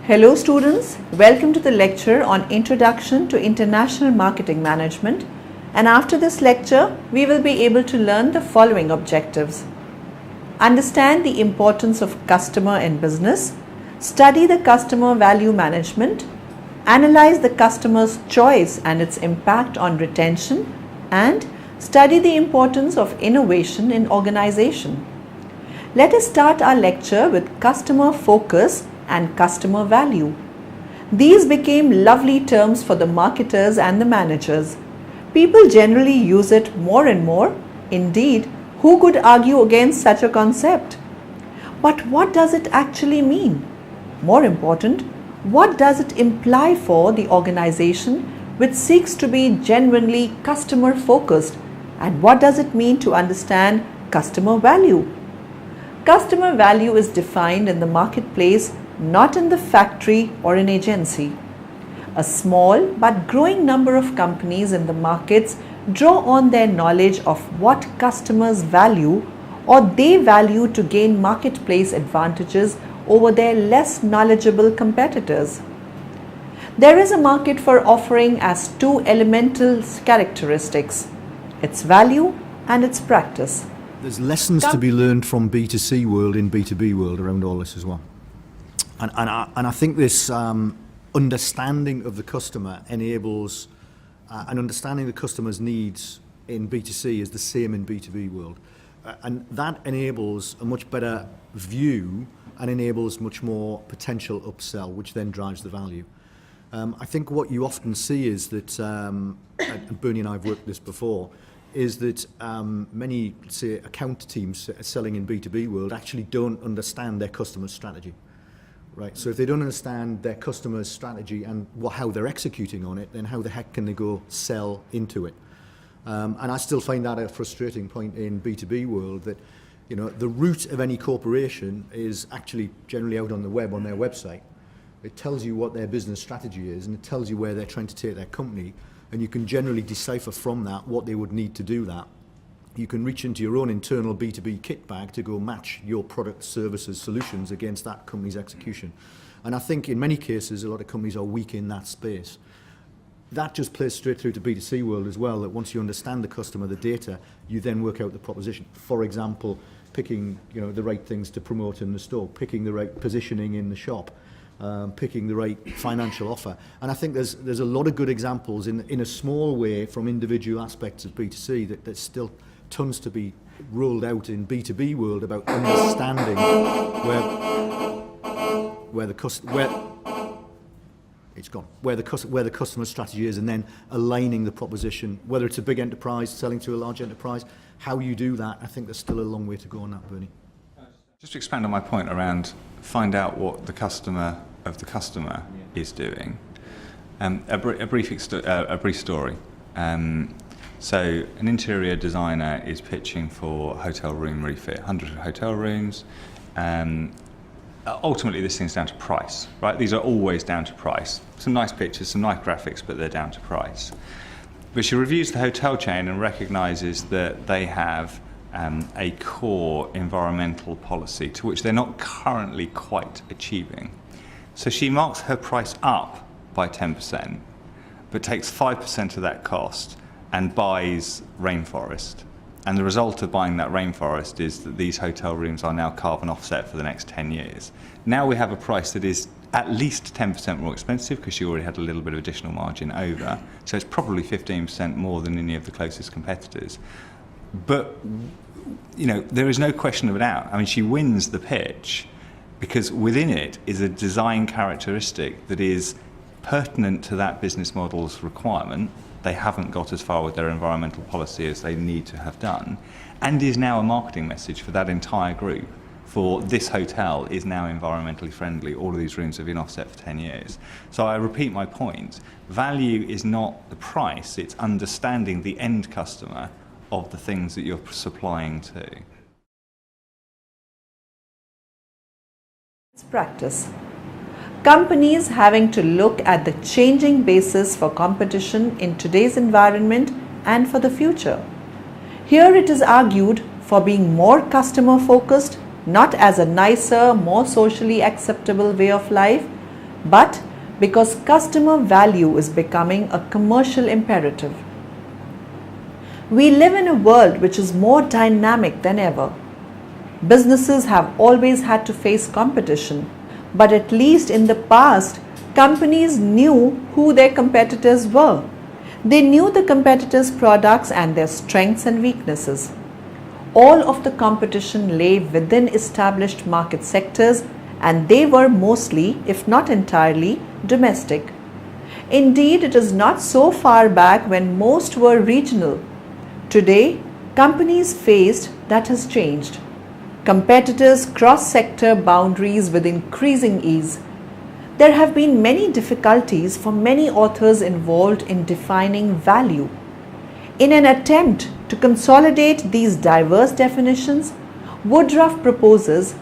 Hello students, welcome to the lecture on Introduction to International Marketing Management, and after this lecture we will be able to learn the following objectives. Understand the importance of customer in business, study the customer value management, analyze the customer's choice and its impact on retention, and study the importance of innovation in organization. Let us start our lecture with customer focus and customer value. These became lovely terms for the marketers and the managers. People generally use it more and more. Indeed, who could argue against such a concept? But what does it actually mean? More important, what does it imply for the organization which seeks to be genuinely customer focused? And what does it mean to understand customer value? Customer value is defined in the marketplace, not in the factory or an agency. A small but growing number of companies in the markets draw on their knowledge of what customers value or they value to gain marketplace advantages over their less knowledgeable competitors. There is a market for offering as two elemental characteristics: its value and its practice. There's lessons to be learned from B2C world in B2B world around all this as well. And I think this understanding of the customer enables, and understanding the customer's needs in B2C is the same in B2B world. And that enables a much better view and enables much more potential upsell, which then drives the value. I think what you often see is that, and Bernie and I have worked this before, is that many, say, account teams selling in B2B world actually don't understand their customer's strategy. Right, so if they don't understand their customer's strategy and how they're executing on it, then how the heck can they go sell into it? And I still find that a frustrating point in B2B world, that the root of any corporation is actually generally out on the web, on their website. It tells you what their business strategy is, and it tells you where they're trying to take their company, and you can generally decipher from that what they would need to do that. You can reach into your own internal B2B kit bag to go match your product, services, solutions against that company's execution. And I think in many cases, a lot of companies are weak in that space. That just plays straight through to B2C world as well, that once you understand the customer, the data, you then work out the proposition. For example, picking the right things to promote in the store, picking the right positioning in the shop, picking the right financial offer. And I think there's a lot of good examples in a small way from individual aspects of B2C that there's still tons to be rolled out in B2B world about understanding where the customer strategy is, and then aligning the proposition, whether it's a big enterprise selling to a large enterprise. How you do that, I think there's still a long way to go on that, Bernie. Just to expand on my point around find out what the customer is doing. A brief story. So an interior designer is pitching for hotel room refit, 100 hotel rooms. Ultimately, this thing's down to price, right? These are always down to price. Some nice pictures, some nice graphics, but they're down to price. But she reviews the hotel chain and recognises that they have a core environmental policy to which they're not currently quite achieving. So she marks her price up by 10%, but takes 5% of that cost and buys rainforest. And the result of buying that rainforest is that these hotel rooms are now carbon offset for the next 10 years. Now we have a price that is at least 10% more expensive because she already had a little bit of additional margin over. So it's probably 15% more than any of the closest competitors. But there is no question of a doubt. I mean, she wins the pitch because within it is a design characteristic that is pertinent to that business model's requirement. They haven't got as far with their environmental policy as they need to have done, and is now a marketing message for that entire group. For this hotel is now environmentally friendly. All of these rooms have been offset for 10 years. So I repeat my point. Value is not the price, it's understanding the end customer of the things that you're supplying to. It's practice. Companies having to look at the changing basis for competition in today's environment and for the future. Here it is argued for being more customer focused, not as a nicer, more socially acceptable way of life, but because customer value is becoming a commercial imperative. We live in a world which is more dynamic than ever. Businesses have always had to face competition, but at least in the past, companies knew who their competitors were. They knew the competitors' products and their strengths and weaknesses. All of the competition lay within established market sectors, and they were mostly, if not entirely, domestic. Indeed, it is not so far back when most were regional. Today, companies faced that has changed. Competitors cross sector boundaries with increasing ease. There have been many difficulties for many authors involved in defining value. In an attempt to consolidate these diverse definitions, Woodruff proposes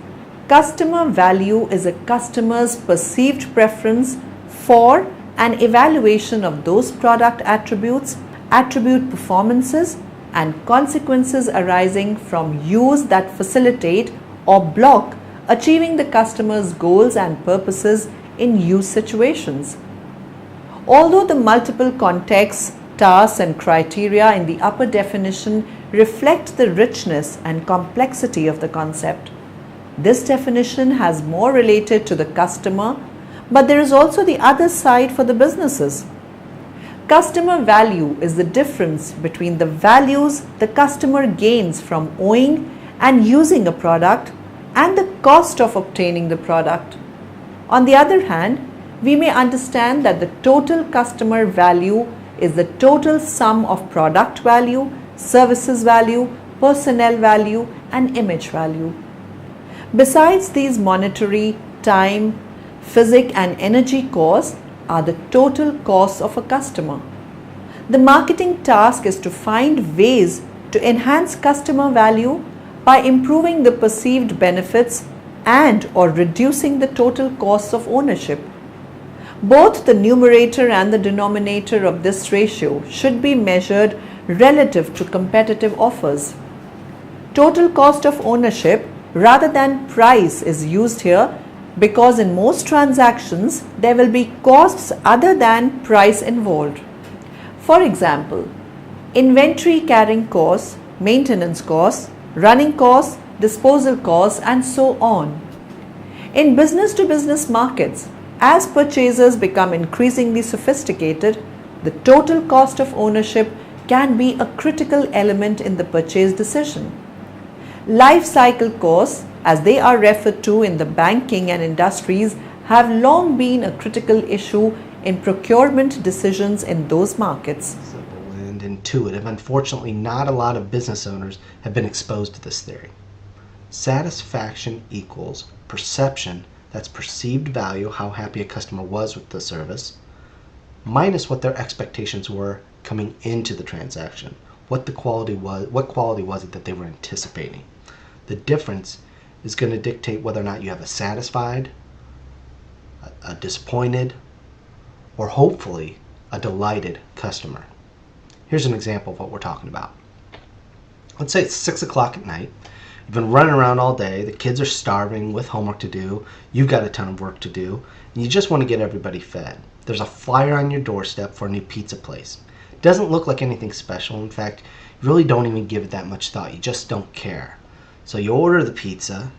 customer value is a customer's perceived preference for an evaluation of those product attributes, attribute performances, and consequences arising from use that facilitate or block achieving the customer's goals and purposes in use situations. Although the multiple contexts, tasks, and criteria in the upper definition reflect the richness and complexity of the concept, this definition has more related to the customer, but there is also the other side for the businesses. Customer value is the difference between the values the customer gains from owning and using a product and the cost of obtaining the product. On the other hand, we may understand that the total customer value is the total sum of product value, services value, personnel value, and image value. Besides these monetary, time, physic, and energy costs are the total costs of a customer. The marketing task is to find ways to enhance customer value by improving the perceived benefits and or reducing the total costs of ownership. Both the numerator and the denominator of this ratio should be measured relative to competitive offers. Total cost of ownership rather than price is used here because in most transactions there will be costs other than price involved. For example, inventory carrying costs, maintenance costs, running costs, disposal costs, and so on. In business-to-business markets, as purchasers become increasingly sophisticated, the total cost of ownership can be a critical element in the purchase decision. Life cycle costs, as they are referred to in the banking and industries, have long been a critical issue in procurement decisions in those markets. Simple and intuitive. Unfortunately, not a lot of business owners have been exposed to this theory. Satisfaction equals perception, that's perceived value, how happy a customer was with the service, minus what their expectations were coming into the transaction. What quality was it that they were anticipating? The difference is going to dictate whether or not you have a satisfied, a disappointed, or hopefully a delighted customer. Here's an example of what we're talking about. Let's say it's 6 o'clock at night. You've been running around all day. The kids are starving with homework to do. You've got a ton of work to do. And you just want to get everybody fed. There's a flyer on your doorstep for a new pizza place. It doesn't look like anything special. In fact, you really don't even give it that much thought. You just don't care. So you order the pizza.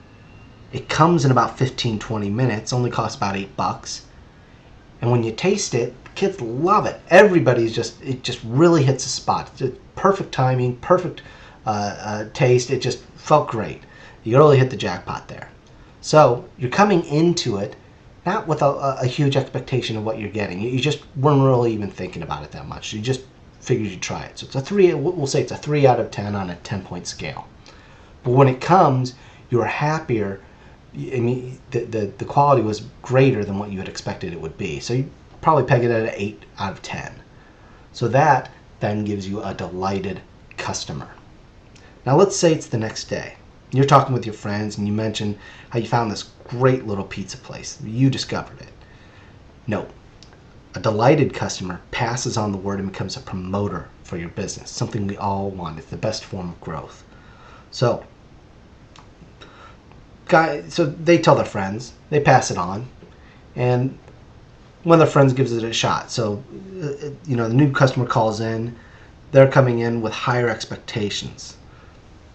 It comes in about 15-20 minutes. Only costs about $8. And when you taste it, the kids love it. It just really hits the spot. It's perfect timing, perfect taste. It just felt great. You really hit the jackpot there. So you're coming into it not with a huge expectation of what you're getting. You just weren't really even thinking about it that much. You just figured you'd try it. So it's we'll say it's a 3 out of 10 on a 10-point scale. But when it comes, you're happier. I mean, the quality was greater than what you had expected it would be. So you probably peg it at an 8 out of 10. So that then gives you a delighted customer. Now let's say it's the next day. You're talking with your friends and you mention how you found this great little pizza place. You discovered it. No. A delighted customer passes on the word and becomes a promoter for your business. Something we all want. It's the best form of growth. So they tell their friends, they pass it on, and one of their friends gives it a shot. So, the new customer calls in. They're coming in with higher expectations.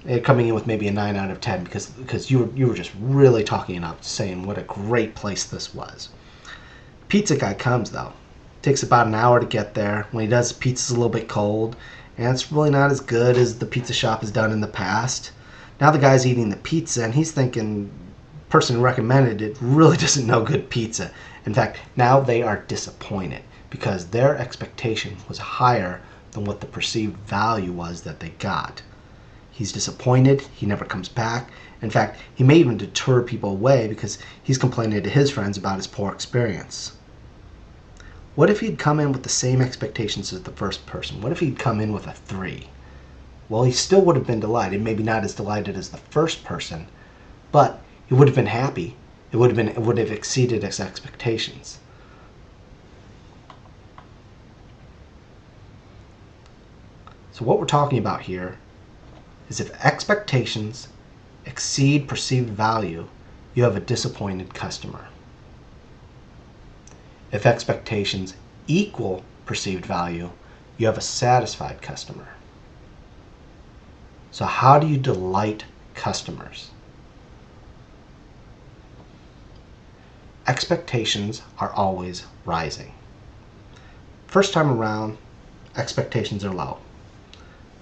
They're coming in with maybe a 9 out of 10 because you were just really talking it up, saying what a great place this was. Pizza guy comes though. Takes about an hour to get there. When he does, pizza's a little bit cold, and it's really not as good as the pizza shop has done in the past. Now the guy's eating the pizza, and he's thinking, person who recommended it really doesn't know good pizza. In fact, now they are disappointed because their expectation was higher than what the perceived value was that they got. He's disappointed. He never comes back. In fact, he may even deter people away because he's complaining to his friends about his poor experience. What if he'd come in with the same expectations as the first person? What if he'd come in with a 3? Well, he still would have been delighted. Maybe not as delighted as the first person, but he would have been happy. It would have exceeded his expectations. So what we're talking about here is if expectations exceed perceived value, you have a disappointed customer. If expectations equal perceived value, you have a satisfied customer. So how do you delight customers? Expectations are always rising. First time around, expectations are low.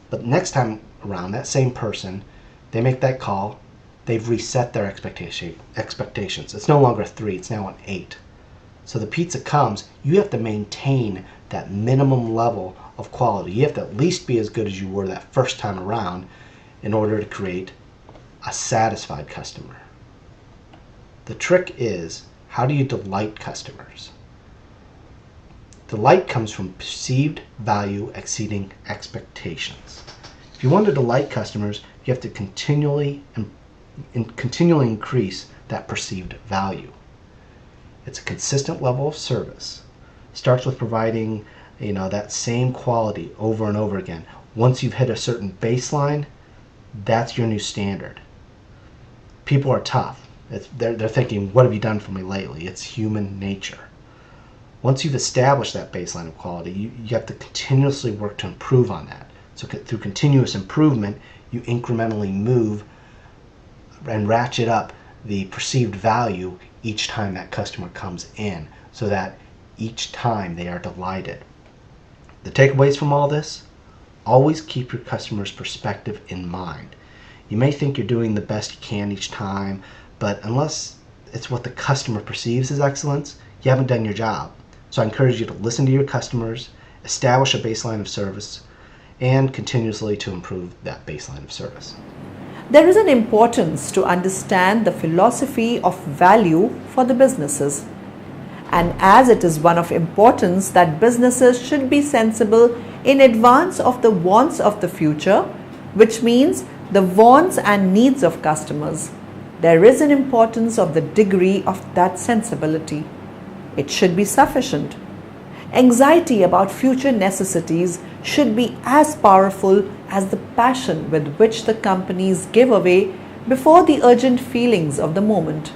But next time around, that same person, they make that call, they've reset their expectations. It's no longer a 3, it's now an 8. So the pizza comes, you have to maintain that minimum level of quality. You have to at least be as good as you were that first time around in order to create a satisfied customer. The trick is, how do you delight customers? Delight comes from perceived value exceeding expectations. If you want to delight customers, you have to continually increase that perceived value. It's a consistent level of service. Starts with providing, that same quality over and over again. Once you've hit a certain baseline, that's your new standard. People are tough. They're thinking, what have you done for me lately? It's human nature. Once you've established that baseline of quality, you have to continuously work to improve on that. So through continuous improvement, you incrementally move and ratchet up the perceived value each time that customer comes in, so that each time they are delighted. The takeaways from all this: always keep your customer's perspective in mind. You may think you're doing the best you can each time, but unless it's what the customer perceives as excellence, you haven't done your job. So I encourage you to listen to your customers, establish a baseline of service, and continuously to improve that baseline of service. There is an importance to understand the philosophy of value for the businesses. And as it is one of importance that businesses should be sensible in advance of the wants of the future, which means the wants and needs of customers, there is an importance of the degree of that sensibility. It should be sufficient. Anxiety about future necessities should be as powerful as the passion with which the companies give away before the urgent feelings of the moment.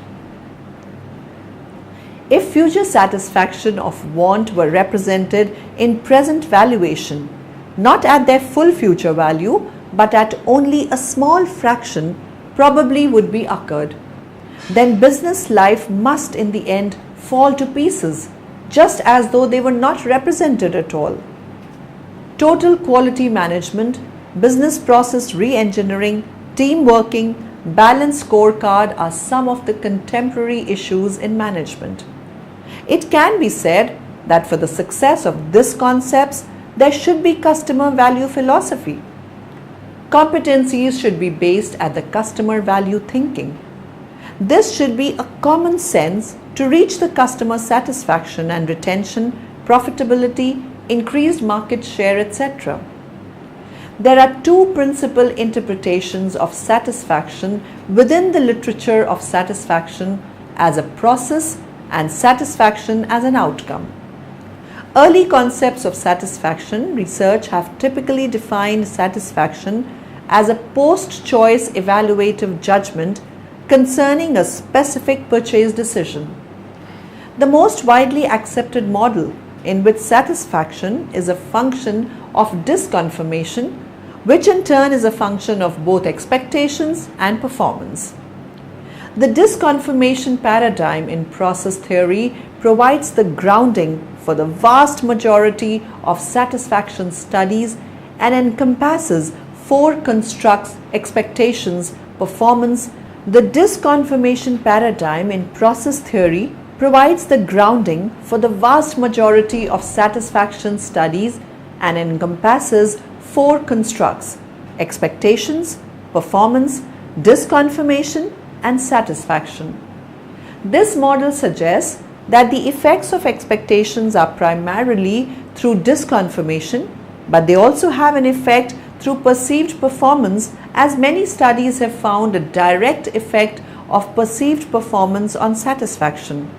If future satisfaction of want were represented in present valuation, not at their full future value, but at only a small fraction, probably would be occurred, then business life must in the end fall to pieces, just as though they were not represented at all. Total quality management, business process re-engineering, team working, balanced scorecard are some of the contemporary issues in management. It can be said that for the success of these concepts, there should be customer value philosophy. Competencies should be based at the customer value thinking. This should be a common sense to reach the customer satisfaction and retention, profitability, increased market share, etc. There are two principal interpretations of satisfaction within the literature of satisfaction as a process and satisfaction as an outcome. Early concepts of satisfaction research have typically defined satisfaction as a post-choice evaluative judgment concerning a specific purchase decision. the most widely accepted model in which satisfaction is a function of disconfirmation, which in turn is a function of both expectations and performance. The disconfirmation paradigm in process theory provides the grounding for the vast majority of satisfaction studies and encompasses four constructs: expectations, performance. The disconfirmation paradigm in process theory provides the grounding for the vast majority of satisfaction studies and encompasses four constructs: expectations, performance, disconfirmation, and satisfaction. This model suggests that the effects of expectations are primarily through disconfirmation, but they also have an effect through perceived performance, as many studies have found a direct effect of perceived performance on satisfaction.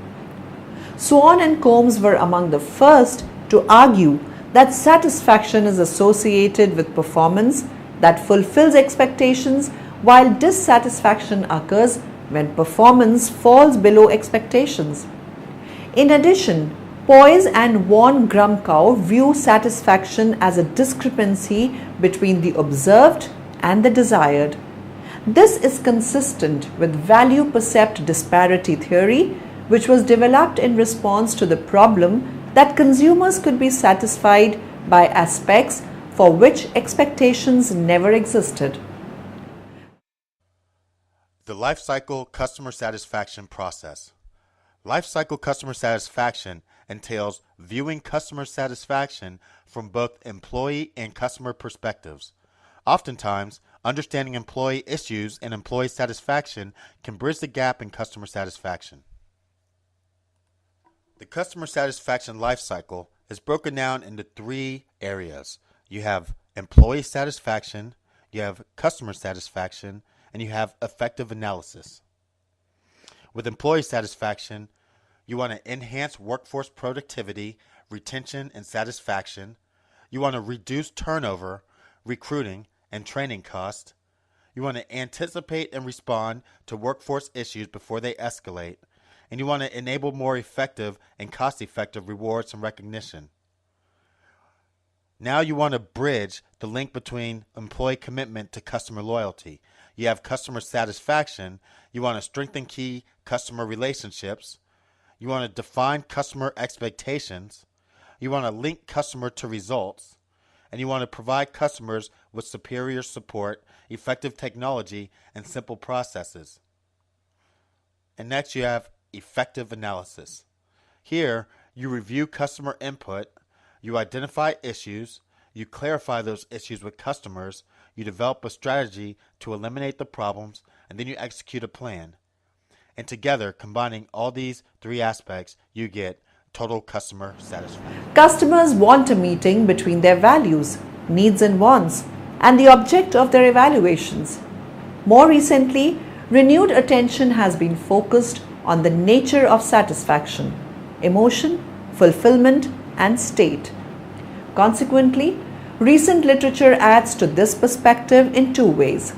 Swan and Combs were among the first to argue that satisfaction is associated with performance that fulfills expectations, while dissatisfaction occurs when performance falls below expectations. In addition, Poise and von Grumkow view satisfaction as a discrepancy between the observed and the desired. This is consistent with value percept disparity theory, which was developed in response to the problem that consumers could be satisfied by aspects for which expectations never existed. The life cycle customer satisfaction process. Life cycle customer satisfaction entails viewing customer satisfaction from both employee and customer perspectives. Oftentimes, understanding employee issues and employee satisfaction can bridge the gap in customer satisfaction. The customer satisfaction life cycle is broken down into three areas. You have employee satisfaction, you have customer satisfaction, and you have effective analysis. With employee satisfaction, you want to enhance workforce productivity, retention, and satisfaction. You want to reduce turnover, recruiting, and training costs. You want to anticipate and respond to workforce issues before they escalate. And you want to enable more effective and cost-effective rewards and recognition. Now you want to bridge the link between employee commitment to customer loyalty. You have customer satisfaction. You want to strengthen key customer relationships. You want to define customer expectations. You want to link customer to results. And you want to provide customers with superior support, effective technology, and simple processes. And next you have effective analysis. Here, you review customer input, you identify issues, you clarify those issues with customers, you develop a strategy to eliminate the problems, and then you execute a plan. And together, combining all these three aspects, you get total customer satisfaction. Customers want a meeting between their values, needs and wants, and the object of their evaluations. More recently, renewed attention has been focused on the nature of satisfaction, emotion, fulfillment, and state. Consequently, recent literature adds to this perspective in two ways.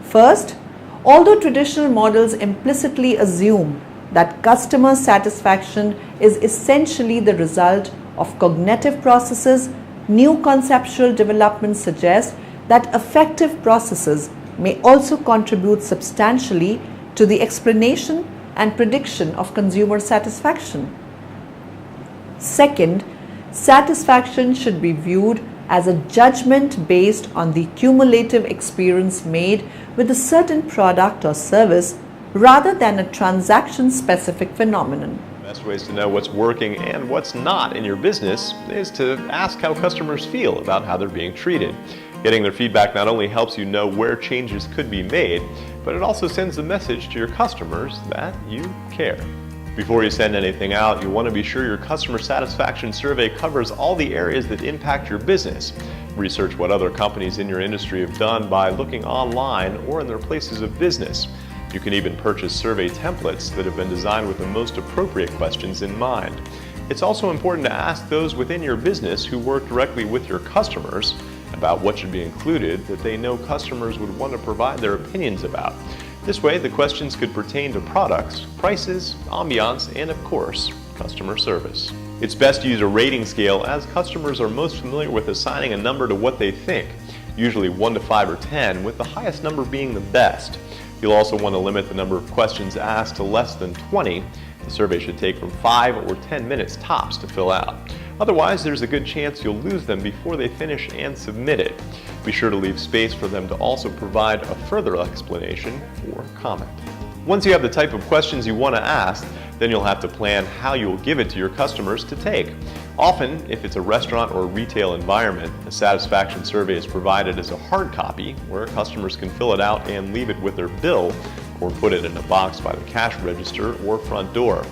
First, although traditional models implicitly assume that customer satisfaction is essentially the result of cognitive processes, new conceptual developments suggest that affective processes may also contribute substantially to the explanation and prediction of consumer satisfaction. Second, satisfaction should be viewed as a judgment based on the cumulative experience made with a certain product or service rather than a transaction-specific phenomenon. The best ways to know what's working and what's not in your business is to ask how customers feel about how they're being treated. Getting their feedback not only helps you know where changes could be made, but it also sends a message to your customers that you care. Before you send anything out, you want to be sure your customer satisfaction survey covers all the areas that impact your business. Research what other companies in your industry have done by looking online or in their places of business. You can even purchase survey templates that have been designed with the most appropriate questions in mind. It's also important to ask those within your business who work directly with your customers about what should be included that they know customers would want to provide their opinions about. This way, the questions could pertain to products, prices, ambiance, and of course, customer service. It's best to use a rating scale, as customers are most familiar with assigning a number to what they think, usually 1 to 5 or 10, with the highest number being the best. You'll also want to limit the number of questions asked to less than 20. The survey should take from 5 or 10 minutes tops to fill out. Otherwise, there's a good chance you'll lose them before they finish and submit it. Be sure to leave space for them to also provide a further explanation or comment. Once you have the type of questions you want to ask, then you'll have to plan how you will give it to your customers to take. Often, if it's a restaurant or retail environment, a satisfaction survey is provided as a hard copy where customers can fill it out and leave it with their bill, or put it in a box by the cash register or front door.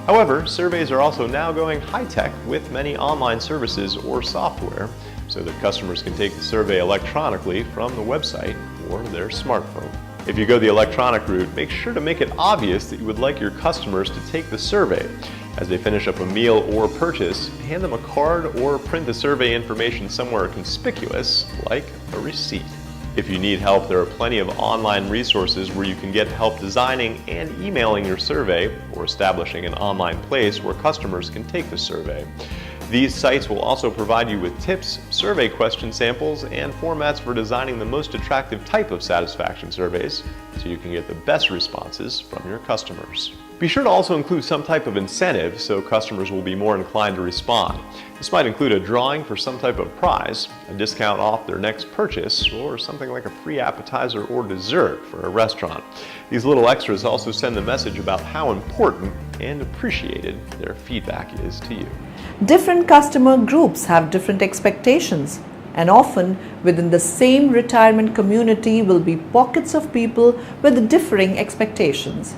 However, surveys are also now going high-tech with many online services or software, so that customers can take the survey electronically from the website or their smartphone. If you go the electronic route, make sure to make it obvious that you would like your customers to take the survey. As they finish up a meal or purchase, hand them a card or print the survey information somewhere conspicuous, like a receipt. If you need help, there are plenty of online resources where you can get help designing and emailing your survey, or establishing an online place where customers can take the survey. These sites will also provide you with tips, survey question samples, and formats for designing the most attractive type of satisfaction surveys, so you can get the best responses from your customers. Be sure to also include some type of incentive so customers will be more inclined to respond. This might include a drawing for some type of prize, a discount off their next purchase, or something like a free appetizer or dessert for a restaurant. These little extras also send the message about how important and appreciated their feedback is to you. Different customer groups have different expectations, and often within the same retirement community will be pockets of people with differing expectations.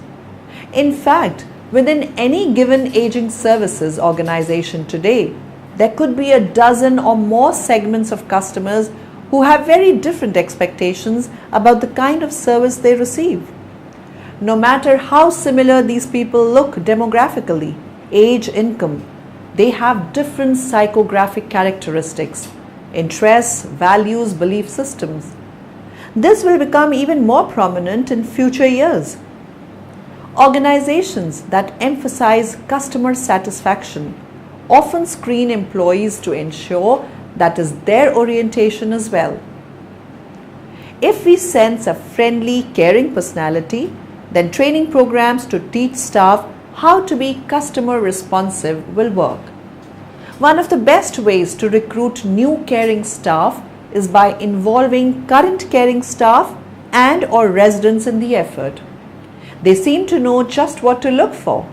In fact, within any given aging services organization today, there could be a dozen or more segments of customers who have very different expectations about the kind of service they receive. No matter how similar these people look demographically, age, income, they have different psychographic characteristics, interests, values, belief systems. This will become even more prominent in future years. Organizations that emphasize customer satisfaction often screen employees to ensure that is their orientation as well. If we sense a friendly, caring personality, then training programs to teach staff how to be customer responsive will work. One of the best ways to recruit new caring staff is by involving current caring staff and/or residents in the effort. They seem to know just what to look for.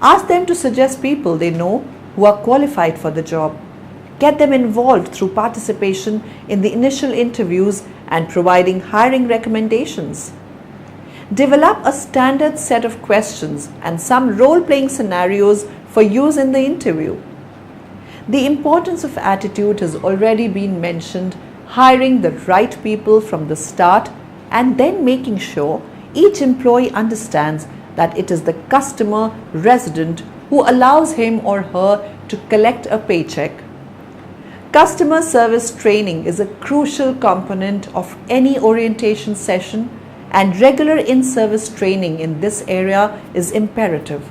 Ask them to suggest people they know who are qualified for the job. Get them involved through participation in the initial interviews and providing hiring recommendations. Develop a standard set of questions and some role-playing scenarios for use in the interview. The importance of attitude has already been mentioned, hiring the right people from the start and then making sure each employee understands that it is the customer resident who allows him or her to collect a paycheck. Customer service training is a crucial component of any orientation session, and regular in-service training in this area is imperative.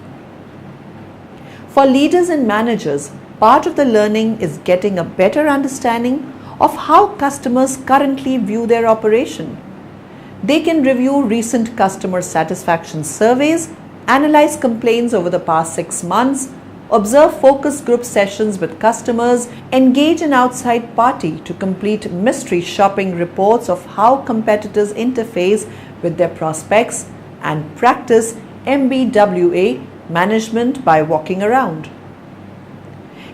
For leaders and managers, part of the learning is getting a better understanding of how customers currently view their operation. They can review recent customer satisfaction surveys, analyze complaints over the past 6 months, observe focus group sessions with customers, engage an outside party to complete mystery shopping reports of how competitors interface with their prospects, and practice MBWA, management by walking around.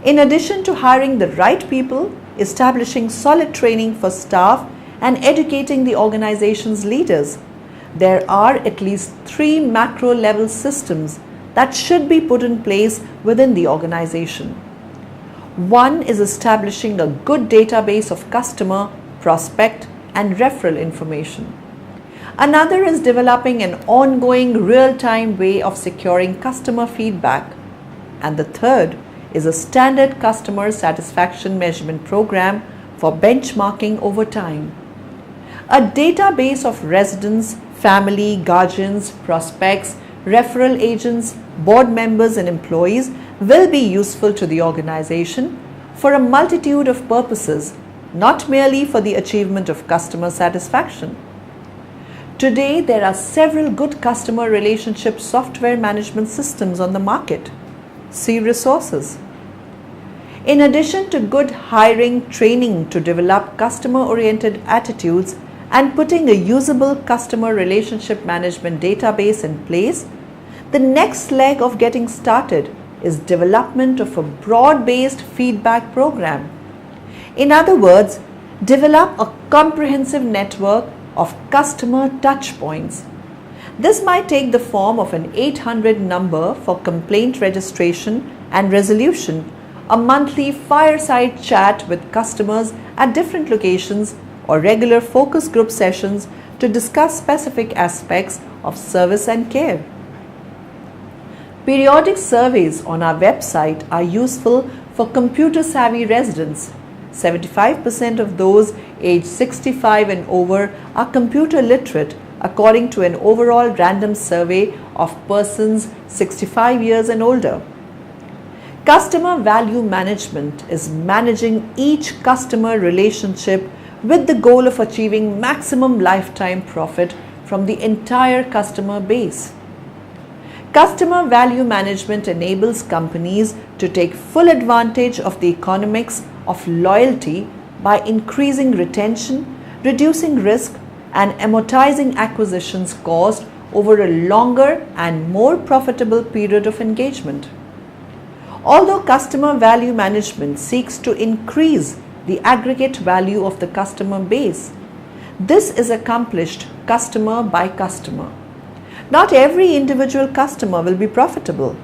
In addition to hiring the right people, establishing solid training for staff, and educating the organization's leaders, there are at least 3 macro-level systems that should be put in place within the organization. One is establishing a good database of customer, prospect, and referral information. Another is developing an ongoing real-time way of securing customer feedback. And the third is a standard customer satisfaction measurement program for benchmarking over time. A database of residents, family, guardians, prospects, referral agents, board members and employees will be useful to the organization for a multitude of purposes, not merely for the achievement of customer satisfaction. Today, there are several good customer relationship software management systems on the market. See resources. In addition to good hiring training to develop customer-oriented attitudes and putting a usable customer relationship management database in place, the next leg of getting started is development of a broad-based feedback program. In other words, develop a comprehensive network of customer touchpoints. This might take the form of an 800 number for complaint registration and resolution, a monthly fireside chat with customers at different locations, or regular focus group sessions to discuss specific aspects of service and care. Periodic surveys on our website are useful for computer-savvy residents. 75% of those aged 65 and over are computer literate, according to an overall random survey of persons 65 years and older. Customer value management is managing each customer relationship with the goal of achieving maximum lifetime profit from the entire customer base. Customer value management enables companies to take full advantage of the economics of loyalty by increasing retention, reducing risk, and amortizing acquisitions cost over a longer and more profitable period of engagement. Although customer value management seeks to increase the aggregate value of the customer base, this is accomplished customer by customer. Not every individual customer will be profitable,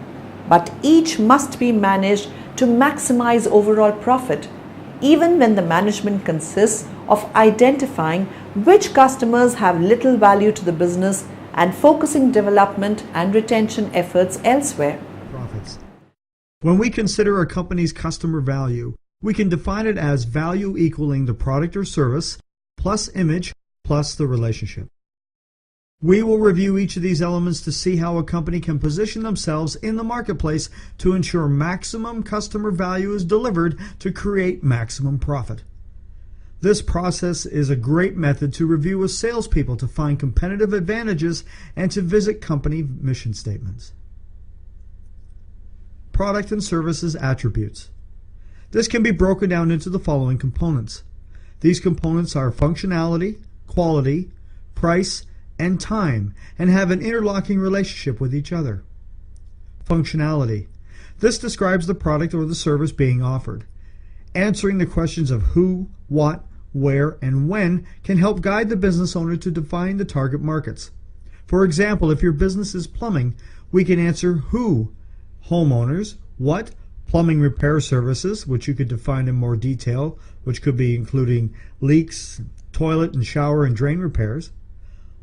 but each must be managed to maximize overall profit, even when the management consists of identifying which customers have little value to the business and focusing development and retention efforts elsewhere. Profits. When we consider a company's customer value, we can define it as value equaling the product or service plus image plus the relationship. We will review each of these elements to see how a company can position themselves in the marketplace to ensure maximum customer value is delivered to create maximum profit. This process is a great method to review with salespeople to find competitive advantages and to visit company mission statements. Product and services attributes. This can be broken down into the following components. These components are functionality, quality, price, and time, and have an interlocking relationship with each other. Functionality. This describes the product or the service being offered. Answering the questions of who, what, where, and when can help guide the business owner to define the target markets. For example, if your business is plumbing, we can answer who, homeowners, what, plumbing repair services, which you could define in more detail, which could be including leaks, toilet and shower and drain repairs.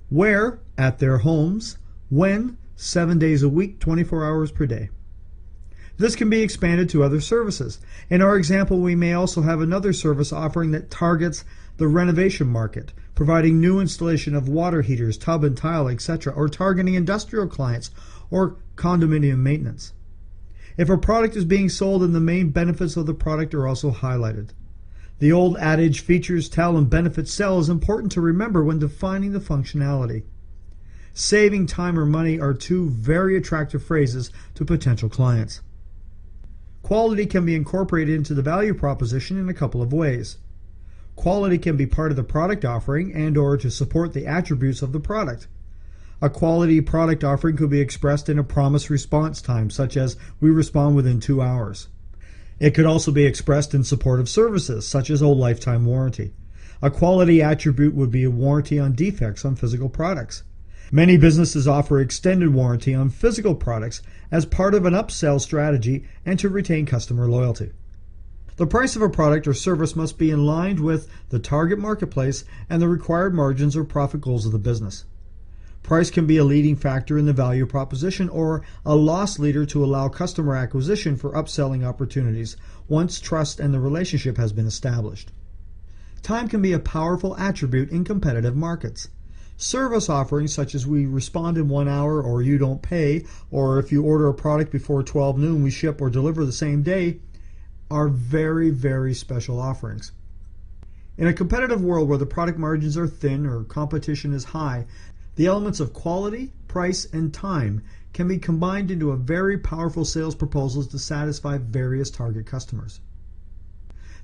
Where, at their homes. When, 7 days a week, 24 hours per day. This can be expanded to other services. In our example, we may also have another service offering that targets the renovation market, providing new installation of water heaters, tub and tile, etc., or targeting industrial clients or condominium maintenance. If a product is being sold, then the main benefits of the product are also highlighted. The old adage, features tell and benefits sell, is important to remember when defining the functionality. Saving time or money are two very attractive phrases to potential clients. Quality can be incorporated into the value proposition in a couple of ways. Quality can be part of the product offering and/or to support the attributes of the product. A quality product offering could be expressed in a promised response time, such as we respond within 2 hours. It could also be expressed in support of services, such as a lifetime warranty. A quality attribute would be a warranty on defects on physical products. Many businesses offer extended warranty on physical products as part of an upsell strategy and to retain customer loyalty. The price of a product or service must be in line with the target marketplace and the required margins or profit goals of the business. Price can be a leading factor in the value proposition or a loss leader to allow customer acquisition for upselling opportunities once trust and the relationship has been established. Time can be a powerful attribute in competitive markets. Service offerings such as we respond in 1 hour or you don't pay, or if you order a product before 12 noon we ship or deliver the same day, are very, very special offerings. In a competitive world where the product margins are thin or competition is high, the elements of quality, price, and time can be combined into a very powerful sales proposal to satisfy various target customers.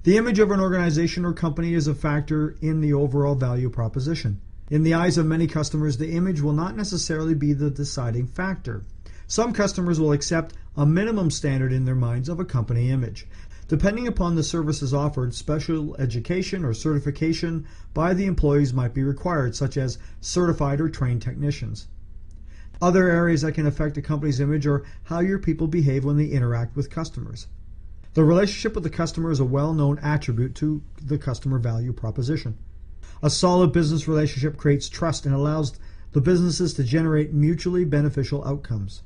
The image of an organization or company is a factor in the overall value proposition. In the eyes of many customers, the image will not necessarily be the deciding factor. Some customers will accept a minimum standard in their minds of a company image. Depending upon the services offered, special education or certification by the employees might be required, such as certified or trained technicians. Other areas that can affect a company's image are how your people behave when they interact with customers. The relationship with the customer is a well-known attribute to the customer value proposition. A solid business relationship creates trust and allows the businesses to generate mutually beneficial outcomes.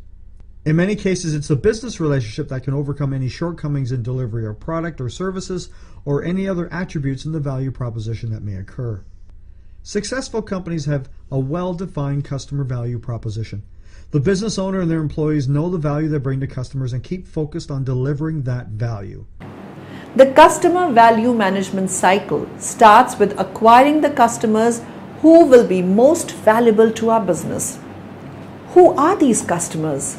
In many cases, it's a business relationship that can overcome any shortcomings in delivery of product or services or any other attributes in the value proposition that may occur. Successful companies have a well-defined customer value proposition. The business owner and their employees know the value they bring to customers and keep focused on delivering that value. The customer value management cycle starts with acquiring the customers who will be most valuable to our business. Who are these customers?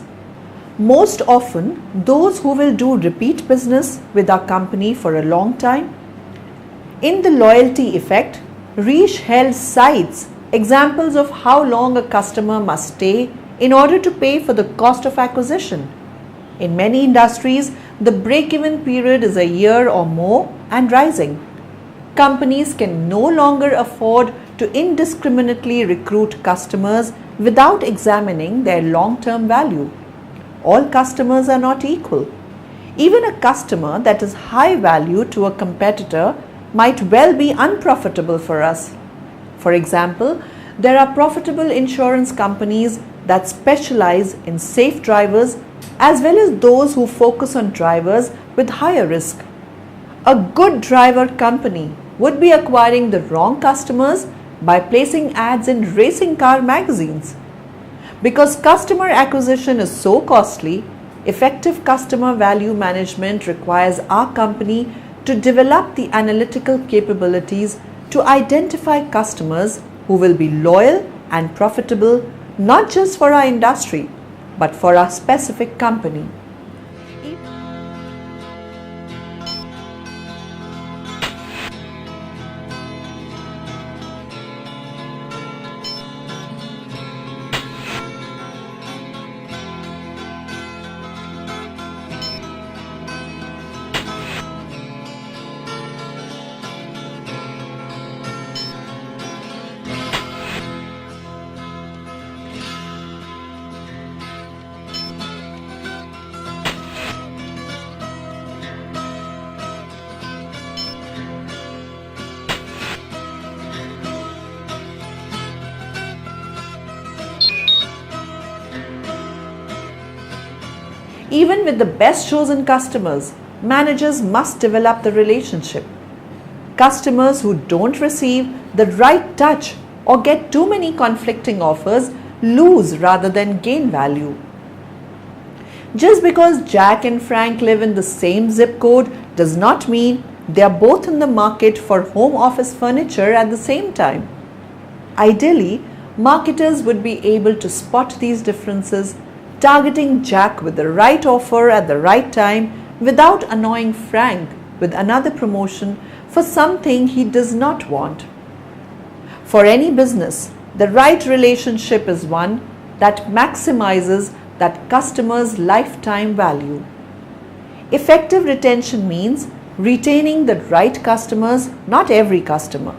Most often, those who will do repeat business with our company for a long time. In the loyalty effect, Risch held cites examples of how long a customer must stay in order to pay for the cost of acquisition. In many industries, the break-even period is a year or more and rising. Companies can no longer afford to indiscriminately recruit customers without examining their long-term value. All customers are not equal. Even a customer that is high value to a competitor might well be unprofitable for us. For example, there are profitable insurance companies that specialize in safe drivers as well as those who focus on drivers with higher risk. A good driver company would be acquiring the wrong customers by placing ads in racing car magazines. Because customer acquisition is so costly, effective customer value management requires our company to develop the analytical capabilities to identify customers who will be loyal and profitable not just for our industry, but for our specific company. Even with the best chosen customers, managers must develop the relationship. Customers who don't receive the right touch or get too many conflicting offers lose rather than gain value. Just because Jack and Frank live in the same zip code does not mean they are both in the market for home office furniture at the same time. Ideally, marketers would be able to spot these differences, targeting Jack with the right offer at the right time without annoying Frank with another promotion for something he does not want. For any business, the right relationship is one that maximizes that customer's lifetime value. Effective retention means retaining the right customers, not every customer.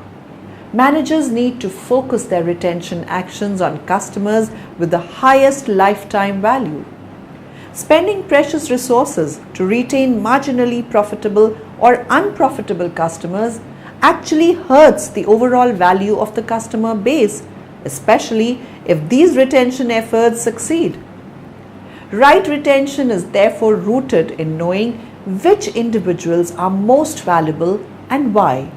Managers need to focus their retention actions on customers with the highest lifetime value. Spending precious resources to retain marginally profitable or unprofitable customers actually hurts the overall value of the customer base, especially if these retention efforts succeed. Right retention is therefore rooted in knowing which individuals are most valuable and why.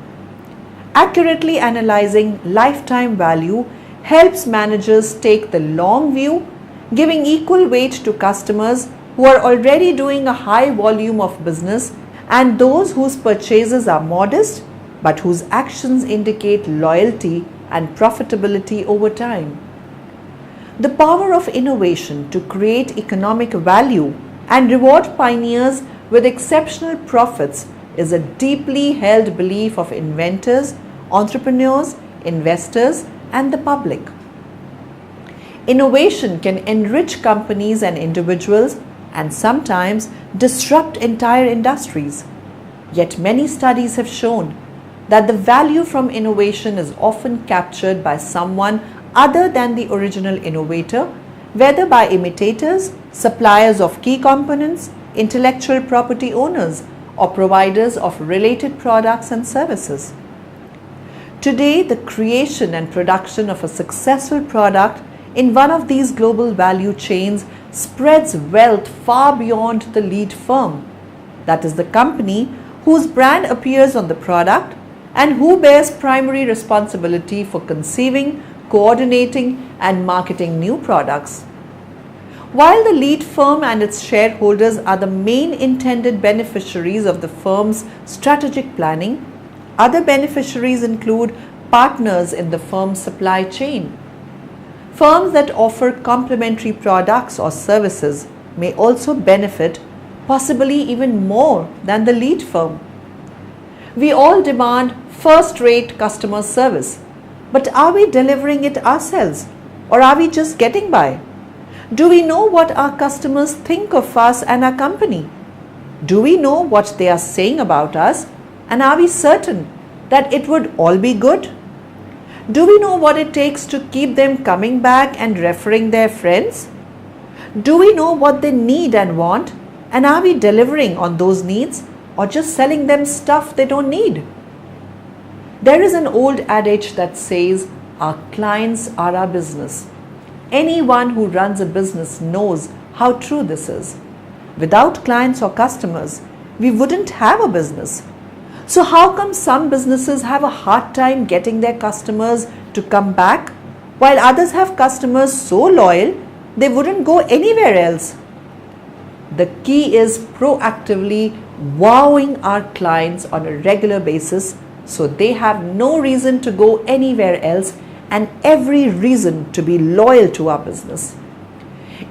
Accurately analyzing lifetime value helps managers take the long view, giving equal weight to customers who are already doing a high volume of business and those whose purchases are modest but whose actions indicate loyalty and profitability over time. The power of innovation to create economic value and reward pioneers with exceptional profits is a deeply held belief of inventors, entrepreneurs, investors, and the public. Innovation can enrich companies and individuals and sometimes disrupt entire industries. Yet many studies have shown that the value from innovation is often captured by someone other than the original innovator, whether by imitators, suppliers of key components, intellectual property owners, or providers of related products and services. Today, the creation and production of a successful product in one of these global value chains spreads wealth far beyond the lead firm, that is, the company whose brand appears on the product and who bears primary responsibility for conceiving, coordinating, and marketing new products. While the lead firm and its shareholders are the main intended beneficiaries of the firm's strategic planning, other beneficiaries include partners in the firm's supply chain. Firms that offer complementary products or services may also benefit, possibly even more than the lead firm. We all demand first-rate customer service, but are we delivering it ourselves, or are we just getting by? Do we know what our customers think of us and our company? Do we know what they are saying about us, and are we certain that it would all be good? Do we know what it takes to keep them coming back and referring their friends? Do we know what they need and want, and are we delivering on those needs or just selling them stuff they don't need? There is an old adage that says, our clients are our business. Anyone who runs a business knows how true this is. Without clients or customers, we wouldn't have a business. So how come some businesses have a hard time getting their customers to come back, while others have customers so loyal they wouldn't go anywhere else? The key is proactively wowing our clients on a regular basis so they have no reason to go anywhere else and every reason to be loyal to our business.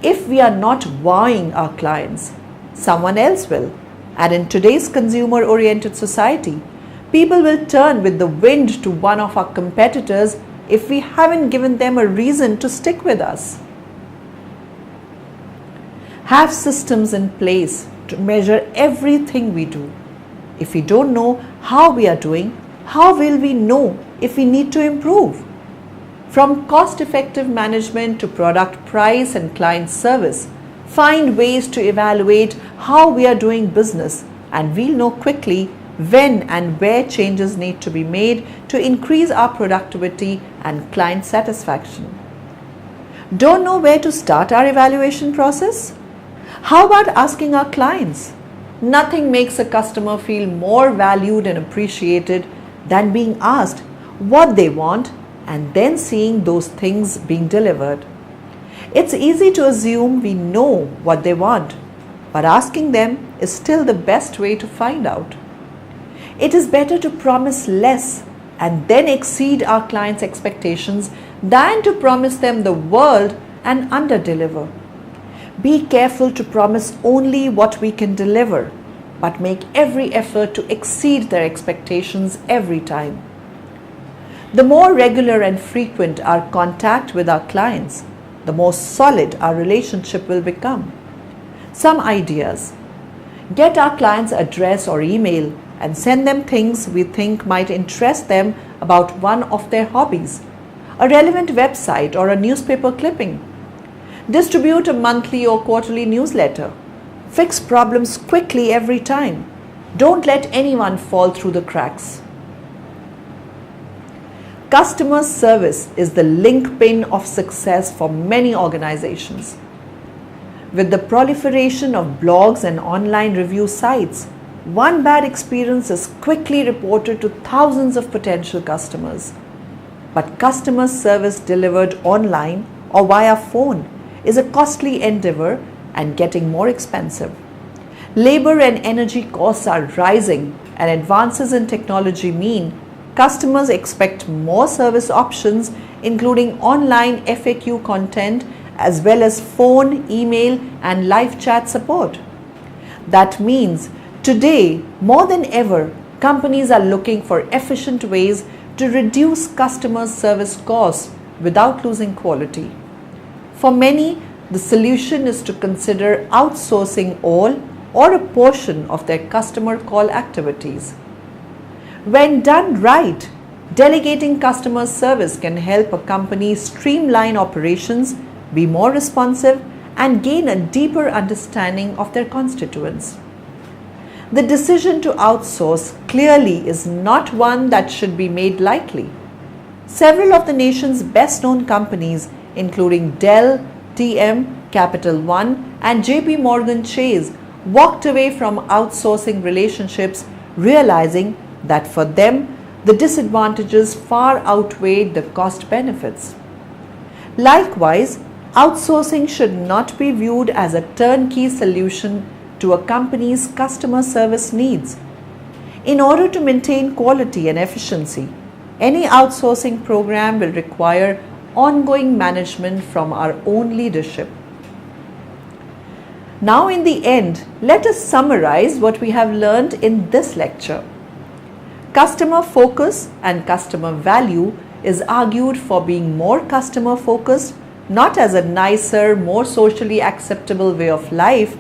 If we are not wowing our clients, someone else will. And in today's consumer-oriented society, people will turn with the wind to one of our competitors if we haven't given them a reason to stick with us. Have systems in place to measure everything we do. If we don't know how we are doing, how will we know if we need to improve? From cost-effective management to product price and client service, find ways to evaluate how we are doing business, and we'll know quickly when and where changes need to be made to increase our productivity and client satisfaction. Don't know where to start our evaluation process? How about asking our clients? Nothing makes a customer feel more valued and appreciated than being asked what they want and then seeing those things being delivered. It's easy to assume we know what they want, but asking them is still the best way to find out. It is better to promise less and then exceed our clients' expectations than to promise them the world and underdeliver. Be careful to promise only what we can deliver, but make every effort to exceed their expectations every time. The more regular and frequent our contact with our clients, the more solid our relationship will become. Some ideas. Get our client's address or email and send them things we think might interest them about one of their hobbies, a relevant website or a newspaper clipping. Distribute a monthly or quarterly newsletter. Fix problems quickly every time. Don't let anyone fall through the cracks. Customer service is the linchpin of success for many organizations. With the proliferation of blogs and online review sites, one bad experience is quickly reported to thousands of potential customers. but customer service delivered online or via phone is a costly endeavor and getting more expensive. Labor and energy costs are rising, and advances in technology mean customers expect more service options, including online FAQ content as well as phone, email, and live chat support. That means today, more than ever, companies are looking for efficient ways to reduce customer service costs without losing quality. For many, the solution is to consider outsourcing all or a portion of their customer call activities. When done right, delegating customer service can help a company streamline operations, be more responsive, and gain a deeper understanding of their constituents. The decision to outsource clearly is not one that should be made lightly. Several of the nation's best-known companies, including Dell, TM, Capital One, and JP Morgan Chase, walked away from outsourcing relationships, realizing that for them, the disadvantages far outweighed the cost benefits. Likewise, outsourcing should not be viewed as a turnkey solution to a company's customer service needs. In order to maintain quality and efficiency, any outsourcing program will require ongoing management from our own leadership. Now, in the end, let us summarize what we have learned in this lecture. Customer focus and customer value is argued for being more customer focused, not as a nicer, more socially acceptable way of life,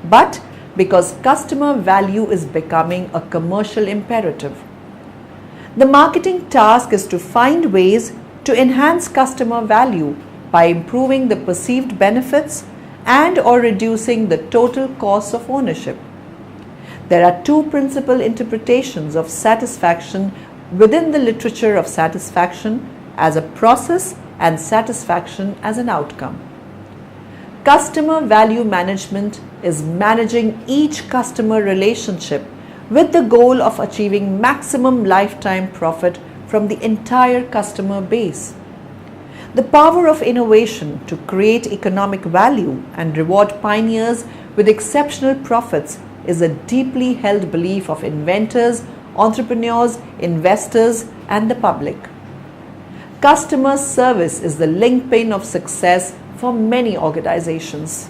but because customer value is becoming a commercial imperative. The marketing task is to find ways to enhance customer value by improving the perceived benefits and or reducing the total cost of ownership. There are two principal interpretations of satisfaction within the literature of satisfaction as a process and satisfaction as an outcome. Customer value management is managing each customer relationship with the goal of achieving maximum lifetime profit from the entire customer base. The power of innovation to create economic value and reward pioneers with exceptional profits is a deeply held belief of inventors, entrepreneurs, investors, and the public. Customer service is the linchpin of success for many organizations.